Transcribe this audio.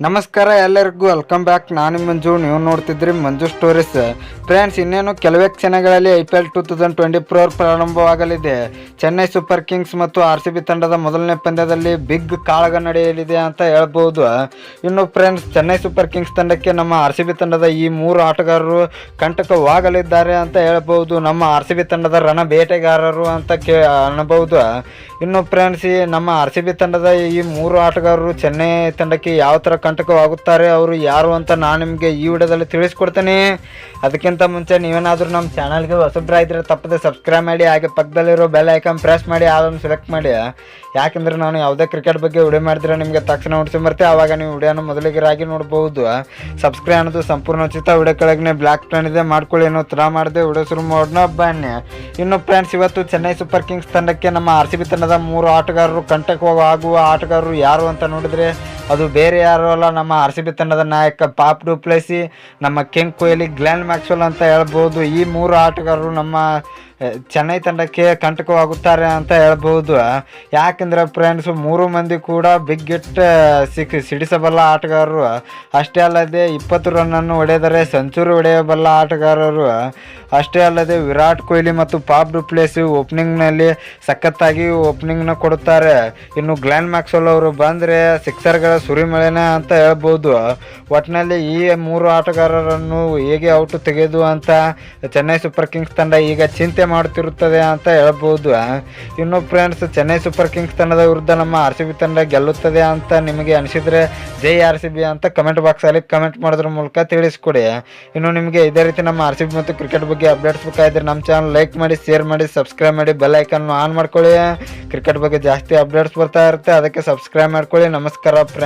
ನಮಸ್ಕಾರ ಎಲ್ಲರಿಗೂ welcome back. ನಾನು ಮಂಜು, ನೀವು ನೋಡ್ತಿದ್ರಿ ಮಂಜು ಸ್ಟೋರೀಸ್. ಫ್ರೆಂಡ್ಸ್, ಇನ್ನೇನು ಕೆಲವೇ ಕ್ಷಣಗಳಲ್ಲಿ IPL 2024 ಪ್ರಾರಂಭವಾಗಲಿದೆ. ಚೆನ್ನೈ ಸೂಪರ್ ಕಿಂಗ್ಸ್ ಮತ್ತು RCB ತಂಡದ ಮೊದಲನೇ ಪಂದ್ಯದಲ್ಲಿ ಬಿಗ್ ಕಾಳಗ ನಡೆಯಲಿದೆ ಅಂತ ಹೇಳ್ಬೋದು. ಇನ್ನು ಫ್ರೆಂಡ್ಸ್, ಚೆನ್ನೈ ಸೂಪರ್ ಕಿಂಗ್ಸ್ ತಂಡಕ್ಕೆ ನಮ್ಮ RCB ತಂಡದ ಈ ಮೂರು ಆಟಗಾರರು ಕಂಟಕವಾಗಲಿದ್ದಾರೆ ಅಂತ ಹೇಳ್ಬೋದು. ನಮ್ಮ RCB ತಂಡದ ರಣ ಬೇಟೆಗಾರರು ಅಂತ ಅನ್ನಬಹುದು. ಇನ್ನು ಫ್ರೆಂಡ್ಸ್, ನಮ್ಮ RCB ತಂಡದ ಈ ಮೂರು ಆಟಗಾರರು ಚೆನ್ನೈ ತಂಡಕ್ಕೆ ಯಾವ ಥರ ಕಂಟಕವಾಗುತ್ತಾರೆ, ಅವರು ಯಾರು ಅಂತ ನಾನು ನಿಮಗೆ ಈ ವಿಡಿಯೋದಲ್ಲಿ ತಿಳಿಸ್ಕೊಡ್ತೇನೆ. ಅದಕ್ಕಿಂತ ಮುಂಚೆ ನೀವೇನಾದರೂ ನಮ್ಮ ಚಾನಲ್ಗೆ ಹೊಸಬ್ರಾಗಿದ್ದರೆ ತಪ್ಪದೆ ಸಬ್ಸ್ಕ್ರೈಬ್ ಮಾಡಿ, ಹಾಗೆ ಪಕ್ಕದಲ್ಲಿರೋ ಬೆಲ್ ಐಕಾನ್ ಪ್ರೆಸ್ ಮಾಡಿ ಅದನ್ನು ಸೆಲೆಕ್ಟ್ ಮಾಡಿ. ಯಾಕೆಂದರೆ ನಾನು ಯಾವುದೇ ಕ್ರಿಕೆಟ್ ಬಗ್ಗೆ ವಿಡಿಯೋ ಮಾಡಿದ್ರೆ ನಿಮಗೆ ತಕ್ಷಣ ನೋಡಿಸಿ ಬರ್ತೆ, ಆವಾಗ ನೀವು ವಿಡಿಯೋನ ಮೊದಲಿಗರಾಗಿ ನೋಡ್ಬೋದು. ಸಬ್ಸ್ಕ್ರೈಬ್ ಅನ್ನೋದು ಸಂಪೂರ್ಣ ಉಚಿತ. ವಿಡಿಯೋ ಕೆಳಗೆ ಬ್ಲ್ಯಾಕ್ ಪ್ಲಾನ್ ಇದೆ, ಮಾಡ್ಕೊಳ್ಳಿ. ಏನೋ ತರ ಮಾಡಿದೆ ವಿಡಿಯೋ ಶುರು ಮಾಡೋಣ ಬನ್ನಿ. ಇನ್ನು ಫ್ರೆಂಡ್ಸ್, ಇವತ್ತು ಚೆನ್ನೈ ಸೂಪರ್ ಕಿಂಗ್ಸ್ ತಂಡಕ್ಕೆ ನಮ್ಮ RCB ತಂಡದ ಮೂರು ಆಟಗಾರರು ಕಂಟಕವಾಗುವ ಆಟಗಾರರು ಯಾರು ಅಂತ ನೋಡಿದರೆ ಅದು ಬೇರೆ ಯಾರು ಅಲ್ಲ, ನಮ್ಮ RCB ತಂಡದ ನಾಯಕ ಪಾಪ್ ಡು ಪ್ಲೆಸಿ, ನಮ್ಮ ಕಿಂಗ್ ಕೊಹ್ಲಿ, ಗ್ಲೆನ್ ಮ್ಯಾಕ್ಸ್ವೆಲ್ ಅಂತ ಹೇಳ್ಬೋದು. ಈ ಮೂರು ಆಟಗಾರರು ನಮ್ಮ ಚೆನ್ನೈ ತಂಡಕ್ಕೆ ಕಂಟಕವಾಗುತ್ತಾರೆ ಅಂತ ಹೇಳ್ಬೋದು. ಯಾಕೆಂದರೆ ಫ್ರೆಂಡ್ಸ್, ಮೂರು ಮಂದಿ ಕೂಡ ಬಿಗ್ ಹಿಟ್ ಸಿಡಿಸಬಲ್ಲ ಆಟಗಾರರು. ಅಷ್ಟೇ ಅಲ್ಲದೆ 20 ರನ್ನನ್ನು ಹೊಡೆದರೆ ಸೆಂಚುರಿ ಹೊಡೆಯಬಲ್ಲ ಆಟಗಾರರು. ಅಷ್ಟೇ ಅಲ್ಲದೆ ವಿರಾಟ್ ಕೊಹ್ಲಿ ಮತ್ತು ಪಾಪ್ ಡು ಪ್ಲೆಸಿ ಓಪನಿಂಗ್ನಲ್ಲಿ ಸಖತ್ತಾಗಿ ಓಪನಿಂಗ್ನ ಕೊಡುತ್ತಾರೆ. ಇನ್ನು ಗ್ಲೆನ್ ಮ್ಯಾಕ್ಸ್ವೆಲ್ ಅವರು ಬಂದರೆ ಸಿಕ್ಸರ್ಗಳ ಸುರಿಮಳೆನೇ ಅಂತ ಹೇಳ್ಬೋದು. ಒಟ್ಟಿನಲ್ಲಿ ಈ ಮೂರು ಆಟಗಾರರನ್ನು ಹೇಗೆ ಔಟ್ ತೆಗೆದು ಅಂತ ಚೆನ್ನೈ ಸೂಪರ್ ಕಿಂಗ್ಸ್ ತಂಡ ಈಗ ಚಿಂತೆ ಮಾಡುತ್ತಿರುತ್ತದೆ ಅಂತ ಹೇಳ್ಬೋದು. ಇನ್ನು ಫ್ರೆಂಡ್ಸ್, ಚೆನ್ನೈ ಸೂಪರ್ ಕಿಂಗ್ಸ್ ತಂಡದ ವಿರುದ್ಧ ನಮ್ಮ RCB ತಂಡ ಗೆಲ್ಲುತ್ತದೆ ಅಂತ ನಿಮಗೆ ಅನಿಸಿದರೆ ಜೈ RCB ಅಂತ ಕಮೆಂಟ್ ಬಾಕ್ಸಲ್ಲಿ ಕಮೆಂಟ್ ಮಾಡೋದ್ರ ಮೂಲಕ ತಿಳಿಸ್ಕೊಡಿ. ಇನ್ನು ನಿಮಗೆ ಇದೇ ರೀತಿ ನಮ್ಮ RCB ಮತ್ತು ಕ್ರಿಕೆಟ್ ಬಗ್ಗೆ ಅಪ್ಡೇಟ್ಸ್ ಬೇಕಾಗಿದ್ದರೆ ನಮ್ಮ ಚಾನಲ್ ಲೈಕ್ ಮಾಡಿ, ಶೇರ್ ಮಾಡಿ, ಸಬ್ಸ್ಕ್ರೈಬ್ ಮಾಡಿ, ಬೆಲ್ ಐಕಾನ್ ಆನ್ ಮಾಡ್ಕೊಳ್ಳಿ. ಕ್ರಿಕೆಟ್ ಬಗ್ಗೆ ಜಾಸ್ತಿ ಅಪ್ಡೇಟ್ಸ್ ಬರ್ತಾ ಇರುತ್ತೆ, ಅದಕ್ಕೆ ಸಬ್ಸ್ಕ್ರೈಬ್ ಮಾಡ್ಕೊಳ್ಳಿ. ನಮಸ್ಕಾರ ಫ್ರೆಂಡ್ಸ್.